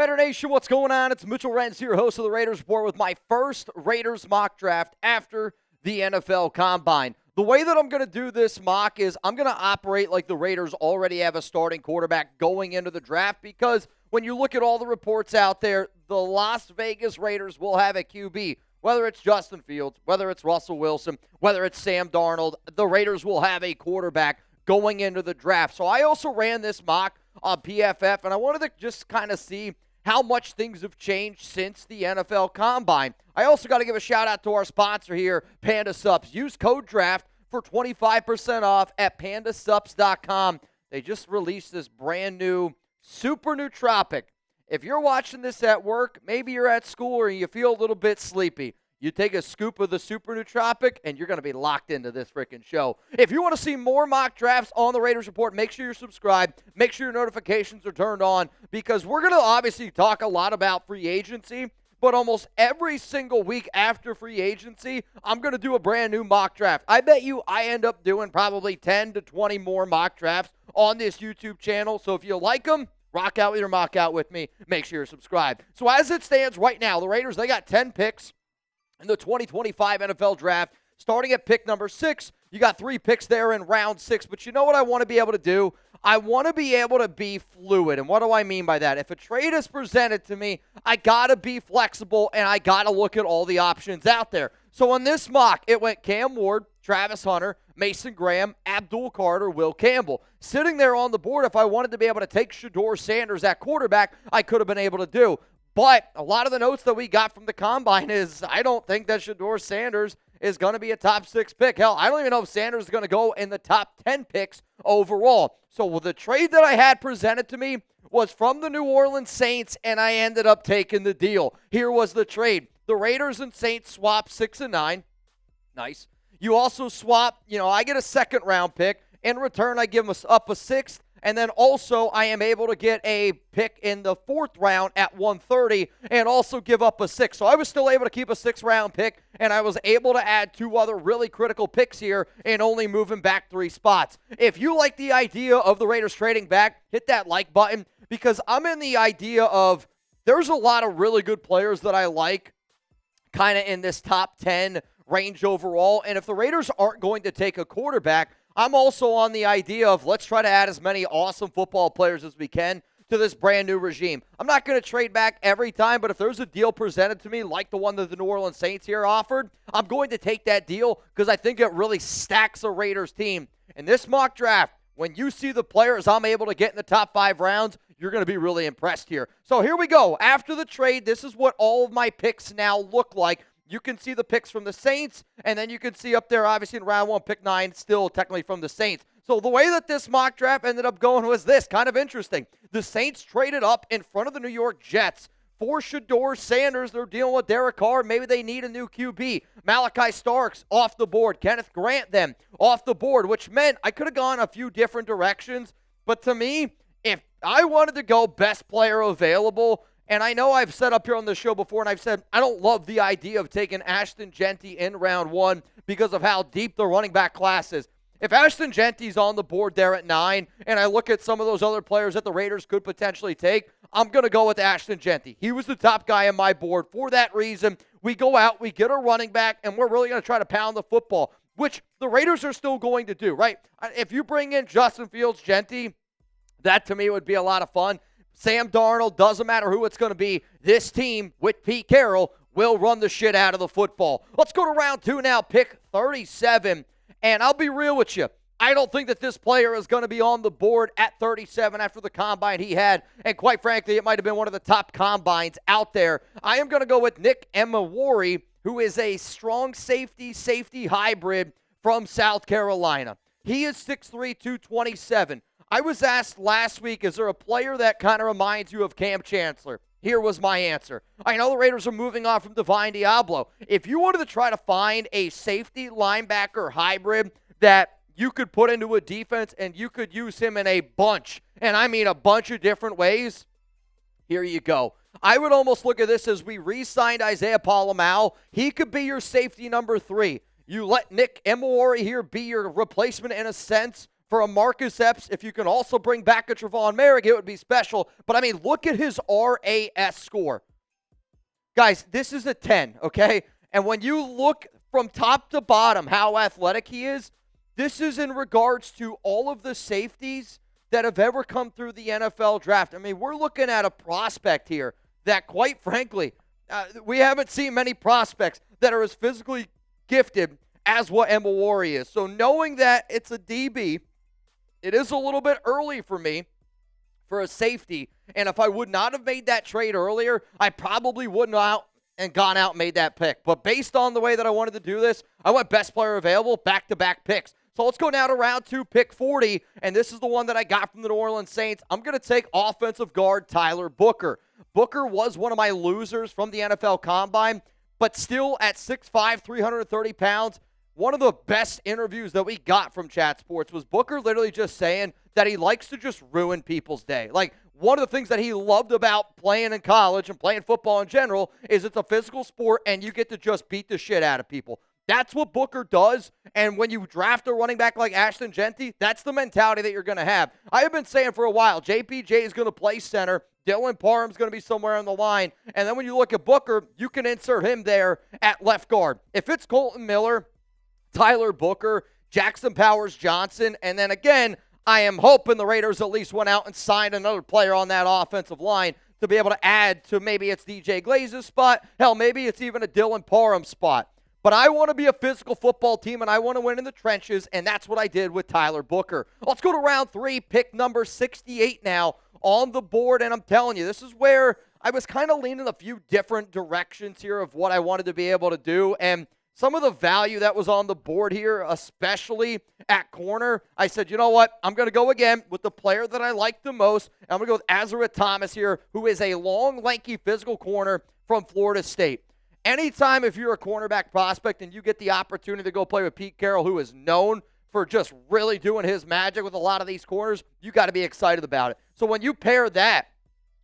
Raider Nation, what's going on? It's Mitchell Renz here, host of the Raiders Report, with my first Raiders mock draft after the NFL Combine. The way that I'm going to do this mock is I'm going to operate like the Raiders already have a starting quarterback going into the draft, because when you look at all the reports out there, the Las Vegas Raiders will have a QB. Whether it's Justin Fields, whether it's Russell Wilson, whether it's Sam Darnold, the Raiders will have a quarterback going into the draft. So I also ran this mock on PFF, and I wanted to just kind of see how much things have changed since the NFL Combine. I also got to give a shout-out to our sponsor here, Panda Sups. Use code DRAFT for 25% off at pandasups.com. They just released this brand new Super Nootropic. If you're watching this at work, maybe you're at school or you feel a little bit sleepy, you take a scoop of the Super Nootropic, and you're going to be locked into this freaking show. If you want to see more mock drafts on the Raiders Report, make sure you're subscribed. Make sure your notifications are turned on, because we're going to obviously talk a lot about free agency, but almost every single week after free agency, I'm going to do a brand new mock draft. I bet you I end up doing probably 10 to 20 more mock drafts on this YouTube channel. So if you like them, rock out with your mock out with me. Make sure you're subscribed. So as it stands right now, the Raiders, they got 10 picks in the 2025 NFL Draft. Starting at pick number 6, you got 3 picks there in round 6. But you know what I want to be able to do? I want to be able to be fluid. And what do I mean by that? If a trade is presented to me, I got to be flexible, and I got to look at all the options out there. So on this mock, it went Cam Ward, Travis Hunter, Mason Graham, Abdul Carter, Will Campbell. Sitting there on the board, if I wanted to be able to take Shedeur Sanders at quarterback, I could have been able to do. But a lot of the notes that we got from the Combine is I don't think that Shedeur Sanders is going to be a top 6 pick. Hell, I don't even know if Sanders is going to go in the top 10 picks overall. So the trade that I had presented to me was from the New Orleans Saints, and I ended up taking the deal. Here was the trade. The Raiders and Saints swap 6 and 9. Nice. You also swap, I get a second-round pick. In return, I give up a 6th. And then also, I am able to get a pick in the 4th round at 130 and also give up a 6. So I was still able to keep a 6th-round pick, and I was able to add 2 other really critical picks here and only moving back 3 spots. If you like the idea of the Raiders trading back, hit that like button, because I'm in the idea of there's a lot of really good players that I like kind of in this top 10 range overall. And if the Raiders aren't going to take a quarterback, I'm also on the idea of let's try to add as many awesome football players as we can to this brand new regime. I'm not going to trade back every time, but if there's a deal presented to me like the one that the New Orleans Saints here offered, I'm going to take that deal because I think it really stacks a Raiders team. In this mock draft, when you see the players I'm able to get in the top 5 rounds, you're going to be really impressed here. So here we go. After the trade, this is what all of my picks now look like. You can see the picks from the Saints, and then you can see up there, obviously, in round 1, pick 9, still technically from the Saints. So the way that this mock draft ended up going was this, kind of interesting. The Saints traded up in front of the New York Jets for Shedeur Sanders. They're dealing with Derek Carr. Maybe they need a new QB. Malachi Starks off the board. Kenneth Grant then off the board, which meant I could have gone a few different directions. But to me, if I wanted to go best player available, and I know I've said up here on the show before, and I've said I don't love the idea of taking Ashton Jeanty in round 1 because of how deep the running back class is. If Ashton Jeanty's on the board there at 9, and I look at some of those other players that the Raiders could potentially take, I'm going to go with Ashton Jeanty. He was the top guy on my board. For that reason, we go out, we get a running back, and we're really going to try to pound the football, which the Raiders are still going to do, right? If you bring in Justin Fields, Jeanty, that to me would be a lot of fun. Sam Darnold, doesn't matter who it's going to be. This team with Pete Carroll will run the shit out of the football. Let's go to round 2 now, pick 37. And I'll be real with you. I don't think that this player is going to be on the board at 37 after the combine he had. And quite frankly, it might have been one of the top combines out there. I am going to go with Nick Emmanwori, who is a strong safety hybrid from South Carolina. He is 6'3", 227. I was asked last week, is there a player that kind of reminds you of Cam Chancellor? Here was my answer. I know the Raiders are moving on from Divine Diablo. If you wanted to try to find a safety linebacker hybrid that you could put into a defense and you could use him in a bunch, and I mean a bunch of different ways, here you go. I would almost look at this as we re-signed Isaiah Pola-Mao. He could be your safety number 3. You let Nick Emmanwori here be your replacement in a sense For a Marcus Epps, if you can also bring back a Trevon Merrick, it would be special. But, I mean, look at his RAS score. Guys, this is a 10, okay? And when you look from top to bottom how athletic he is, this is in regards to all of the safeties that have ever come through the NFL draft. I mean, we're looking at a prospect here that, quite frankly, we haven't seen many prospects that are as physically gifted as what Emmanwori is. So knowing that it's a DB, it is a little bit early for me for a safety. And if I would not have made that trade earlier, I probably wouldn't have gone out and made that pick. But based on the way that I wanted to do this, I went best player available, back-to-back picks. So let's go now to round 2, pick 40, and this is the one that I got from the New Orleans Saints. I'm going to take offensive guard Tyler Booker. Booker was one of my losers from the NFL Combine, but still at 6'5", 330 pounds, one of the best interviews that we got from Chat Sports was Booker literally just saying that he likes to just ruin people's day. Like, one of the things that he loved about playing in college and playing football in general is it's a physical sport and you get to just beat the shit out of people. That's what Booker does, and when you draft a running back like Ashton Jeanty, that's the mentality that you're going to have. I have been saying for a while, JPJ is going to play center, Dylan Parham's going to be somewhere on the line, and then when you look at Booker, you can insert him there at left guard. If it's Colton Miller, Tyler Booker, Jackson Powers-Johnson, and then again, I am hoping the Raiders at least went out and signed another player on that offensive line to be able to add to maybe it's DJ Glaze's spot. Hell, maybe it's even a Dylan Parham spot. But I want to be a physical football team, and I want to win in the trenches, and that's what I did with Tyler Booker. Let's go to round 3, pick number 68 now on the board, and I'm telling you, this is where I was kind of leaning a few different directions here of what I wanted to be able to do, and some of the value that was on the board here, especially at corner, I said, you know what? I'm going to go again with the player that I like the most. I'm going to go with Azareye'h Thomas here, who is a long, lanky, physical corner from Florida State. Anytime if you're a cornerback prospect and you get the opportunity to go play with Pete Carroll, who is known for just really doing his magic with a lot of these corners, you got to be excited about it. So when you pair that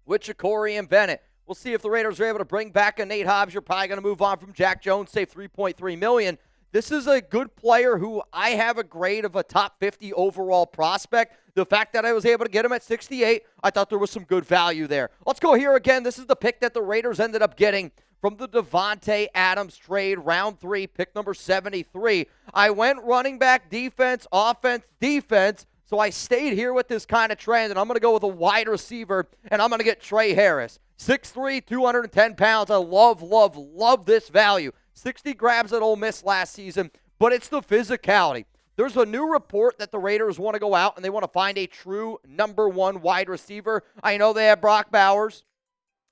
with Ja'Cory and Bennett, we'll see if the Raiders are able to bring back a Nate Hobbs. You're probably going to move on from Jack Jones, save $3.3 million. This is a good player who I have a grade of a top 50 overall prospect. The fact that I was able to get him at 68, I thought there was some good value there. Let's go here again. This is the pick that the Raiders ended up getting from the Davante Adams trade, round 3, pick number 73. I went running back, defense, offense, defense. So I stayed here with this kind of trend, and I'm going to go with a wide receiver, and I'm going to get Tre Harris. 6'3", 210 pounds. I love this value. 60 grabs at Ole Miss last season, but it's the physicality. There's a new report that the Raiders want to go out, and they want to find a true number 1 wide receiver. I know they have Brock Bowers.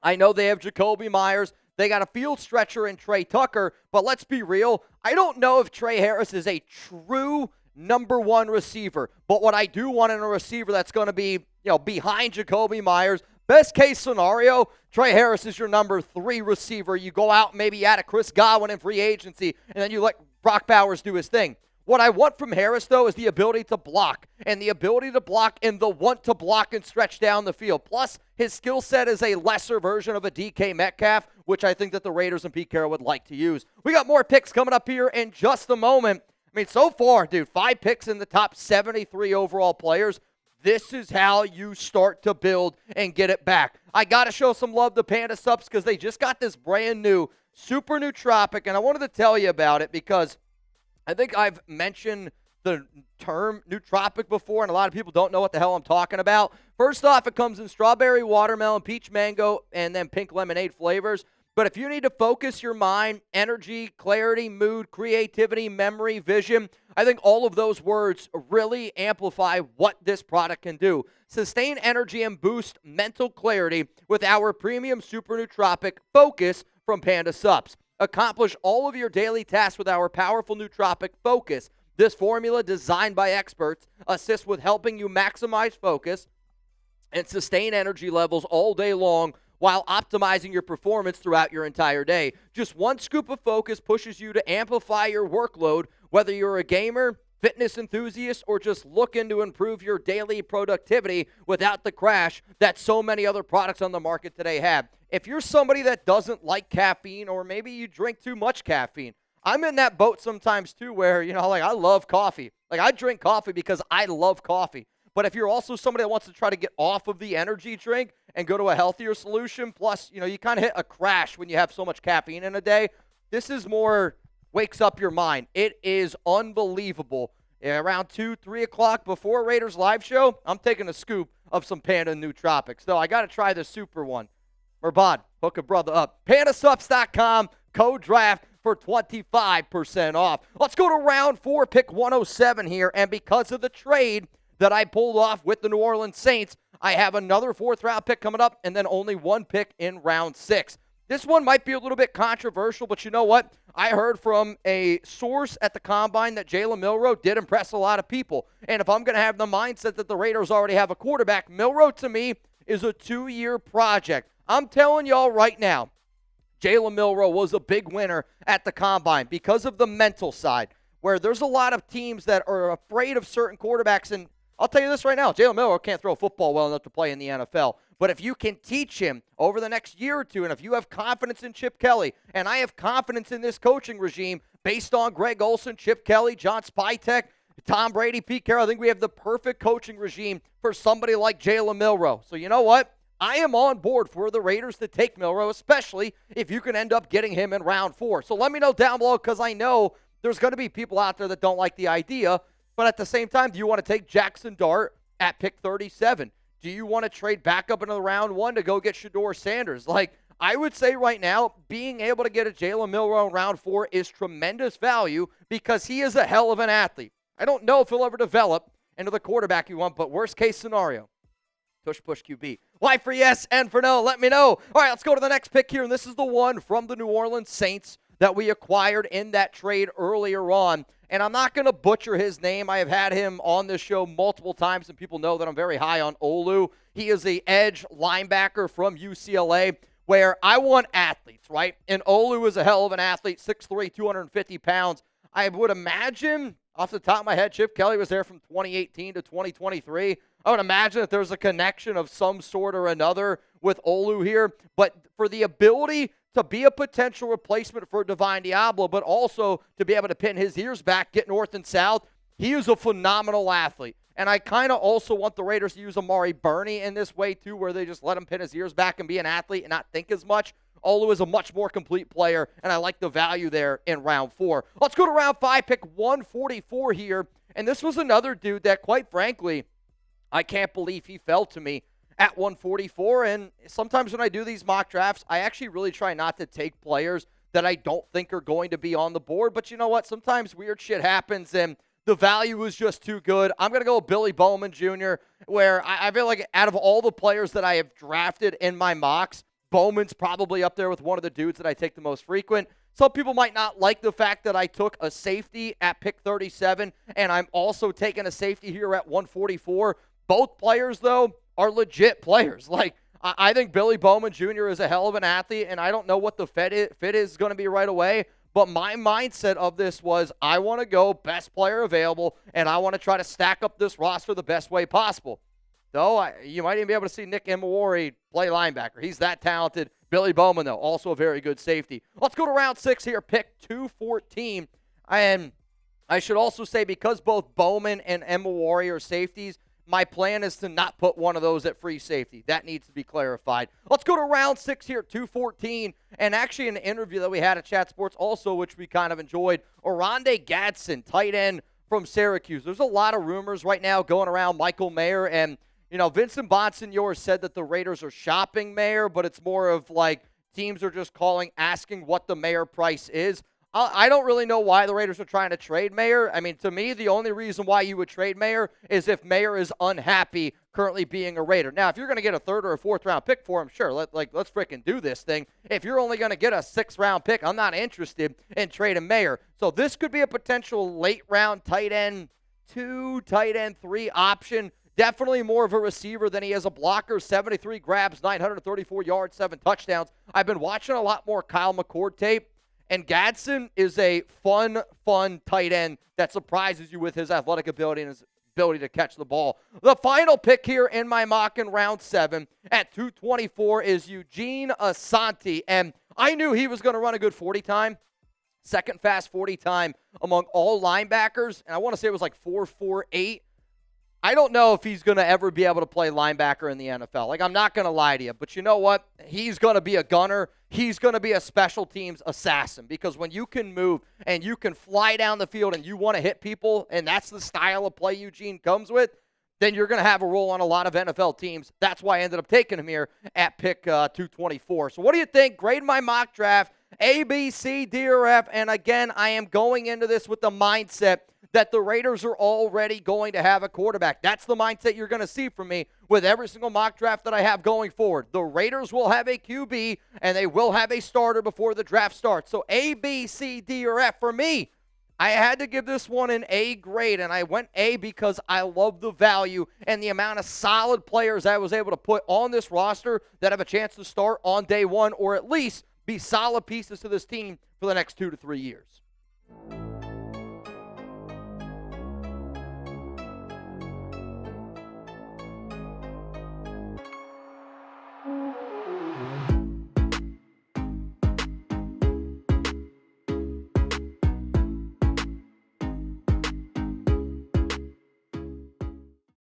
I know they have Jacoby Myers. They got a field stretcher in Trey Tucker, but let's be real. I don't know if Tre Harris is a true number 1 receiver, but what I do want in a receiver that's going to be, behind Jacoby Myers. Best case scenario, Tre Harris is your number 3 receiver. You go out, maybe add a Chris Godwin in free agency, and then you let Brock Bowers do his thing. What I want from Harris, though, is the ability to block, and the ability to block and the want to block and stretch down the field. Plus, his skill set is a lesser version of a DK Metcalf, which I think that the Raiders and Pete Carroll would like to use. We got more picks coming up here in just a moment. I mean, so far, dude, 5 picks in the top 73 overall players. This is how you start to build and get it back. I got to show some love to Panda Subs because they just got this brand new super nootropic, and I wanted to tell you about it because I think I've mentioned the term nootropic before, and a lot of people don't know what the hell I'm talking about. First off, it comes in strawberry, watermelon, peach mango, and then pink lemonade flavors. But if you need to focus your mind, energy, clarity, mood, creativity, memory, vision, I think all of those words really amplify what this product can do. Sustain energy and boost mental clarity with our premium super nootropic Focus from Panda Subs. Accomplish all of your daily tasks with our powerful nootropic Focus. This formula, designed by experts, assists with helping you maximize focus and sustain energy levels all day long while optimizing your performance throughout your entire day. Just one scoop of Focus pushes you to amplify your workload, whether you're a gamer, fitness enthusiast, or just looking to improve your daily productivity without the crash that so many other products on the market today have. If you're somebody that doesn't like caffeine, or maybe you drink too much caffeine, I'm in that boat sometimes too where, like I love coffee. Like I drink coffee because I love coffee. But if you're also somebody that wants to try to get off of the energy drink and go to a healthier solution, plus, you kind of hit a crash when you have so much caffeine in a day, this is more wakes up your mind. It is unbelievable. Around 2, 3 o'clock before Raiders live show, I'm taking a scoop of some Panda Nootropics. Though I got to try the super one. Murbad, hook a brother up. PandaSups.com, code DRAFT for 25% off. Let's go to round 4, pick 107 here. And because of the trade that I pulled off with the New Orleans Saints, I have another 4th-round pick coming up and then only one pick in round 6. This one might be a little bit controversial, but you know what? I heard from a source at the Combine that Jalen Milroe did impress a lot of people. And if I'm going to have the mindset that the Raiders already have a quarterback, Milroe to me is a 2-year project. I'm telling y'all right now, Jalen Milroe was a big winner at the Combine because of the mental side, where there's a lot of teams that are afraid of certain quarterbacks. And I'll tell you this right now, Jalen Milroe can't throw a football well enough to play in the NFL. But if you can teach him over the next year or two, and if you have confidence in Chip Kelly, and I have confidence in this coaching regime based on Greg Olsen, Chip Kelly, John Spytek, Tom Brady, Pete Carroll, I think we have the perfect coaching regime for somebody like Jalen Milroe. So you know what? I am on board for the Raiders to take Milroe, especially if you can end up getting him in round 4. So let me know down below, because I know there's going to be people out there that don't like the idea. But at the same time, do you want to take Jackson Dart at pick 37? Do you want to trade back up into the round 1 to go get Shedeur Sanders? Like, I would say right now, being able to get a Jalen Milroe in round 4 is tremendous value because he is a hell of an athlete. I don't know if he'll ever develop into the quarterback you want, but worst case scenario, push QB. Why for yes and for no? Let me know. All right, let's go to the next pick here, and this is the one from the New Orleans Saints that we acquired in that trade earlier on. And I'm not going to butcher his name. I have had him on this show multiple times, and people know that I'm very high on Olu. He is the edge linebacker from UCLA, where I want athletes, right? And Olu is a hell of an athlete, 6'3", 250 pounds. I would imagine, off the top of my head, Chip Kelly was there from 2018 to 2023. I would imagine that there's a connection of some sort or another with Olu here. But for the ability to be a potential replacement for Divine Diablo, but also to be able to pin his ears back, get north and south, he is a phenomenal athlete. And I kind of also want the Raiders to use Amari Burney in this way, too, where they just let him pin his ears back and be an athlete and not think as much. Olu is a much more complete player, and I like the value there in round 4. Let's go to round 5, pick 144 here. And this was another dude that, quite frankly, I can't believe he fell to me at 144. And sometimes when I do these mock drafts, I actually really try not to take players that I don't think are going to be on the board. But you know what? Sometimes weird shit happens, and the value is just too good. I'm going to go with Billy Bowman Jr., where I feel like out of all the players that I have drafted in my mocks, Bowman's probably up there with one of the dudes that I take the most frequent. Some people might not like the fact that I took a safety at pick 37, and I'm also taking a safety here at 144. Both players, though, are legit players. Like, I think Billy Bowman Jr. is a hell of an athlete, and I don't know what the fit is going to be right away. But my mindset of this was I want to go best player available, and I want to try to stack up this roster the best way possible. Though you might even be able to see Nick Emmanwori play linebacker. He's that talented. Billy Bowman, though, also a very good safety. Let's go to round 6 here, pick 214. And I should also say, because both Bowman and Emmanwori are safeties, my plan is to not put one of those at free safety. That needs to be clarified. Let's go to round 6 here, 214. And actually an interview that we had at Chat Sports also, which we kind of enjoyed, Oronde Gadsden, tight end from Syracuse. There's a lot of rumors right now going around Michael Mayer, and Vincent Bonsignore said that the Raiders are shopping Mayer, but it's more of like teams are just asking what the Mayer price is. I don't really know why the Raiders are trying to trade Mayer. I mean, to me, the only reason why you would trade Mayer is if Mayer is unhappy currently being a Raider. Now, if you're going to get a 3rd or a 4th round pick for him, sure, let's freaking do this thing. If you're only going to get a 6th round pick, I'm not interested in trading Mayer. So this could be a potential late round tight end 2, tight end 3 option. Definitely more of a receiver than he is a blocker. 73 grabs, 934 yards, 7 touchdowns. I've been watching a lot more Kyle McCord tape. And Gadsden is a fun tight end that surprises you with his athletic ability and his ability to catch the ball. The final pick here in my mock in round 7 at 224 is Eugene Asante. And I knew he was going to run a good 40 time. second fast 40 time among all linebackers, and I want to say it was like 4.48. I don't know if he's going to ever be able to play linebacker in the NFL. Like, I'm not going to lie to you, but you know what? He's going to be a gunner. He's going to be a special teams assassin, because when you can move and you can fly down the field and you want to hit people, and that's the style of play Eugene comes with, then you're going to have a role on a lot of NFL teams. That's why I ended up taking him here at pick 224. So what do you think? Grade my mock draft, A, B, C, D, or F. And again, I am going into this with the mindset that the Raiders are already going to have a quarterback. That's the mindset you're going to see from me with every single mock draft that I have going forward. The Raiders will have a QB, and they will have a starter before the draft starts. So A, B, C, D, or F for me. I had to give this one an A grade, and I went A because I love the value and the amount of solid players I was able to put on this roster that have a chance to start on day one, or at least be solid pieces to this team for the next 2 to 3 years.